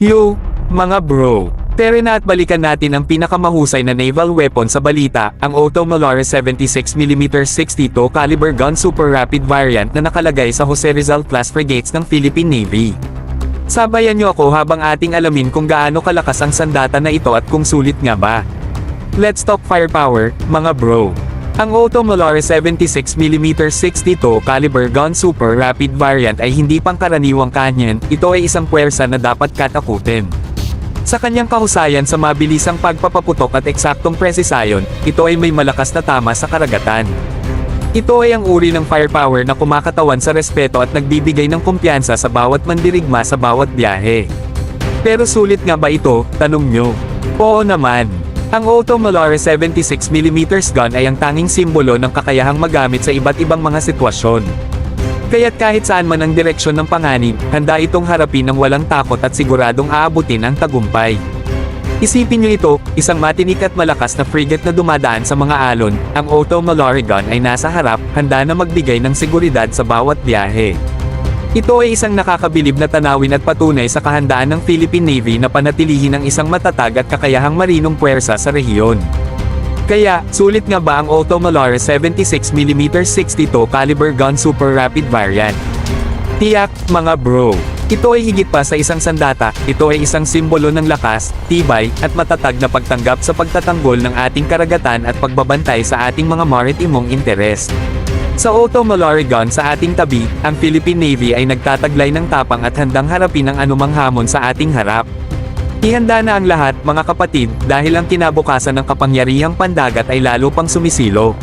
Yo, mga bro. Tara na at balikan natin ang pinakamahusay na naval weapon sa balita, ang Otto Malare 76mm 62 caliber gun super rapid variant na nakalagay sa Jose Rizal class frigates ng Philippine Navy. Sabayan niyo ako habang ating alamin kung gaano kalakas ang sandata na ito at kung sulit nga ba. Let's talk firepower, mga bro. Ang Otto Malare 76mm 62 caliber gun super rapid variant ay hindi pangkaraniwang kanyan, ito ay isang puwersa na dapat katakutin. Sa kanyang kahusayan sa mabilisang pagpapaputok at eksaktong presisyon, ito ay may malakas na tama sa karagatan. Ito ay ang uri ng firepower na kumakatawan sa respeto at nagbibigay ng kumpiyansa sa bawat mandirigma sa bawat biyahe. Pero sulit nga ba ito, tanong nyo? Oo naman. Ang Otto Malare 76mm gun ay ang tanging simbolo ng kakayahang magamit sa iba't ibang mga sitwasyon. Kaya't kahit saan man ang direksyon ng panganib, handa itong harapin ng walang takot at siguradong aabutin ang tagumpay. Isipin nyo ito, isang matinik at malakas na frigate na dumadaan sa mga alon, ang Otto Malare gun ay nasa harap, handa na magbigay ng seguridad sa bawat biyahe. Ito ay isang nakakabilib na tanawin at patunay sa kahandaan ng Philippine Navy na panatilihin ang isang matatag at kakayahang marinong puwersa sa rehiyon. Kaya, sulit nga ba ang Otto Malare 76mm 62 caliber gun super rapid variant? Tiyak, mga bro. Ito ay higit pa sa isang sandata, ito ay isang simbolo ng lakas, tibay, at matatag na pagtanggap sa pagtatanggol ng ating karagatan at pagbabantay sa ating mga maritimong interes. Sa Otto Malare gun sa ating tabi, ang Philippine Navy ay nagtataglay ng tapang at handang harapin ang anumang hamon sa ating harap. Ihanda na ang lahat, mga kapatid, dahil ang kinabukasan ng kapangyarihang pandagat ay lalo pang sumisilo.